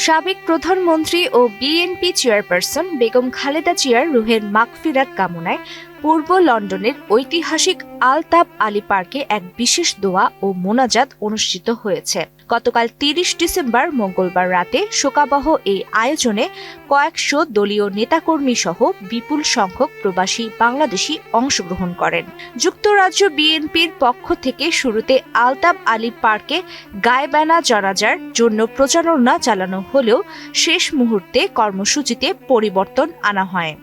সাবেক প্রধানমন্ত্রী ও BNP chairperson Begum Khaleda জিয়ার রুহের মাগফিরাত কামনায় পূর্ব লন্ডনের ঐতিহাসিক আলতাব আলী পার্কে এক বিশেষ দোয়া ও মোনাজাত অনুষ্ঠিত হয়েছে। গতকাল ৩০ ডিসেম্বর মঙ্গলবার রাতে শোকাবহ এই আয়োজনে কয়েকশো দলীয় নেতাকর্মী সহ বিপুল সংখ্যক প্রবাসী বাংলাদেশি অংশগ্রহণ করেন। যুক্তরাজ্য বিএনপির পক্ষ থেকে শুরুতে আলতাব আলী পার্কে গায়েবানা জানাজার জন্য প্রচারণা চালানো হলেও শেষ মুহূর্তে কর্মসূচিতে পরিবর্তন আনা হয়।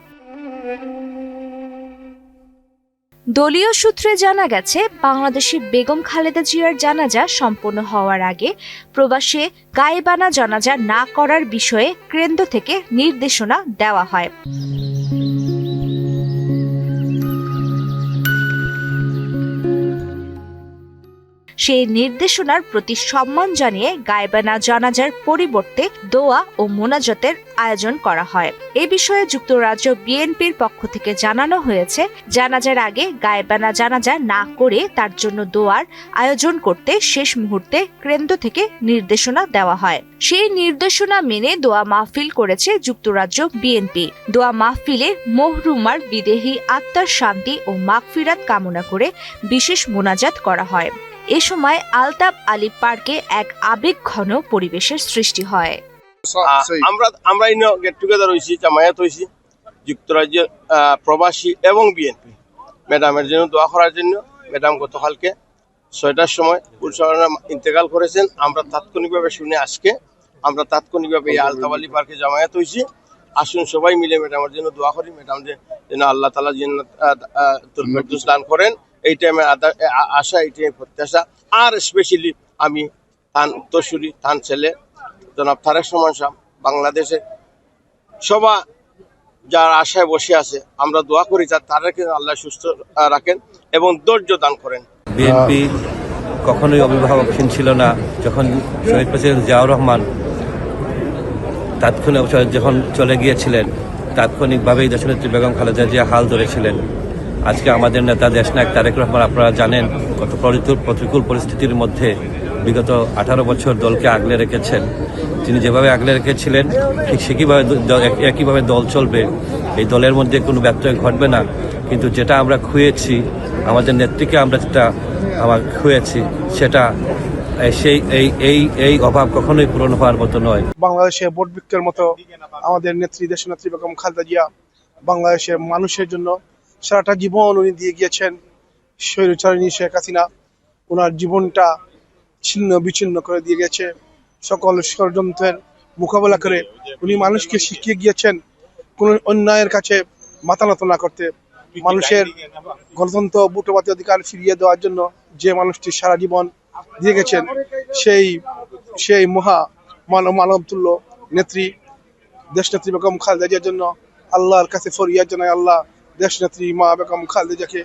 দলীয় সূত্রে জানা গেছে, বাংলাদেশে বেগম খালেদা জিয়ার জানাজা সম্পন্ন হওয়ার আগে প্রবাসে গায়েবানা জানাজা না করার বিষয়ে কেন্দ্র থেকে নির্দেশনা দেওয়া হয়। সেই নির্দেশনার প্রতি সম্মান জানিয়ে গায়েবানা জানাজার পরিবর্তে দোয়া ও মোনাজাতের আয়োজন করা হয়। এ বিষয়ে যুক্তরাজ্য বিএনপির পক্ষ থেকে জানানো হয়েছে, জানাজার আগে গায়েবানা জানাজা না করে তার জন্য দোয়ার আয়োজন করতে শেষ মুহূর্তে কেন্দ্র থেকে নির্দেশনা দেওয়া হয়। সেই নির্দেশনা মেনে দোয়া মাহফিল করেছে যুক্তরাজ্য বিএনপি। দোয়া মাহফিলে মহরুমার বিদেহী আত্মার শান্তি ও মাগফিরাত কামনা করে বিশেষ মোনাজাত করা হয়। এ সময় আলতাব আলী পার্কে এক আবেগঘন পরিবেশের সৃষ্টি হয়। আমরা গেট টুগেদার হয়েছি, জামায়াত হয়েছি যুক্তরাজ্যের প্রবাসী এবং বিএনপি ম্যাডামের জন্য দোয়া করার জন্য। ম্যাডাম গতকালকে ৬টার সময় ইন্তেকাল করেছেন। আমরা তাৎক্ষণিকভাবে শুনে আজকে আমরা তাৎক্ষণিকভাবে এই আলতাব আলী পার্কে জামায়াত হয়েছি। আসুন সবাই মিলে ম্যাডামের জন্য দোয়া করি, ম্যাডাম যেন আল্লাহ তাআলা জান্নাতুল দান করেন। এই টাইমে আশা, এই টাইমে প্রত্যাশা। আর স্পেশালি আমি তান উত্তরসূরি, তান ছেলে জনাব তারেক রহমান সাহেব, বাংলাদেশে সবাই যার আশায় বসে আছে, আমরা দোয়া করি তাদেরকে আল্লাহ সুস্থ রাখেন এবং ধৈর্য দান করেন। বিএনপি কখনোই অভিভাবকহীন ছিল না। যখন শহীদ প্রেসিডেন্ট জিয়াউর রহমান তাৎক্ষণিক যখন চলে গিয়েছিলেন, তাৎক্ষণিকভাবেই দেশনেত্রী বেগম খালেদা জিয়া হাল ধরেছিলেন। আজকে আমাদের নেতা দেশনায়ক তারেক রহমান, আপনারা জানেন, কত প্রতিকূল পরিস্থিতির মধ্যে বিগত 18 বছর দলকে আগলে রেখেছেন। তিনি যেভাবে আগলে রেখেছিলেন ঠিক একইভাবে দল চলবে। এই দলের মধ্যে কোনো ব্যত্যয় ঘটবে না। কিন্তু যেটা আমরা খুঁয়েছি, আমাদের নেত্রীকে আমরা যেটা খুঁয়েছি, সেটা এই অভাব কখনোই পূরণ হওয়ার মতো নয়। বাংলাদেশে বটবৃক্ষের মতো আমাদের নেত্রী দেশনেত্রী বেগম খালেদা জিয়া বাংলাদেশের মানুষের জন্য সারাটা জীবন উনি দিয়ে গিয়েছেন। স্বৈরাচারিণী শেখ হাসিনা ওনার জীবনটা ছিন্ন বিচ্ছিন্ন করে দিয়ে গেছে। সকল ষড়যন্ত্রের মোকাবেলা করে উনি মানুষকে শিখিয়ে গিয়েছেন কোন অন্যায়ের কাছে মাথা নত না করতে। মানুষের গণতন্ত্র ভোটাধিকার অধিকার ফিরিয়ে দেওয়ার জন্য যে মানুষটি সারা জীবন দিয়ে গেছেন, সেই মহা মানবতুল্য নেত্রী দেশনেত্রী বেগম খালেদা জিয়ার জন্য আল্লাহর কাছে ফরিয়াদ জানাই, আল্লাহ দেশনেত্রী মা বেগম খালেদা জিয়াকে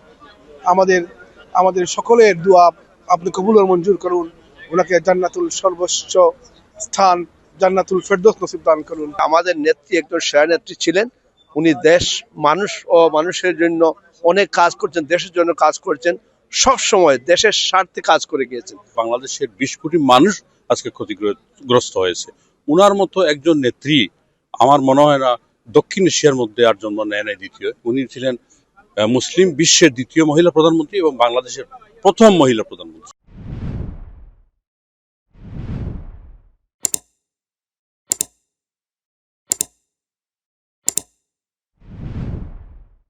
আমাদের সকলের দোয়া আপনি কবুল ও মঞ্জুর করুন। ওনাকে জান্নাতুল সর্বোচ্চ স্থান, জান্নাতুল ফেরদৌস নসিব দান করুন। আমাদের নেত্রী একজন সেরা নেত্রী ছিলেন। উনি দেশ, মানুষ ও মানুষের জন্য অনেক কাজ করছেন, দেশের জন্য কাজ করছেন, সব সময় দেশের স্বার্থে কাজ করে গিয়েছেন। বাংলাদেশের 20 কোটি মানুষ আজকে ক্ষতিগ্রস্ত হয়েছে। উনার মতো একজন নেত্রী আমার মনে হয় না দক্ষিণ এশিয়ার মধ্যে আর জন্ম নেয় নাই দ্বিতীয়। উনি ছিলেন মুসলিম বিশ্বের দ্বিতীয় মহিলা প্রধানমন্ত্রী এবং বাংলাদেশের প্রথম মহিলা প্রধানমন্ত্রী।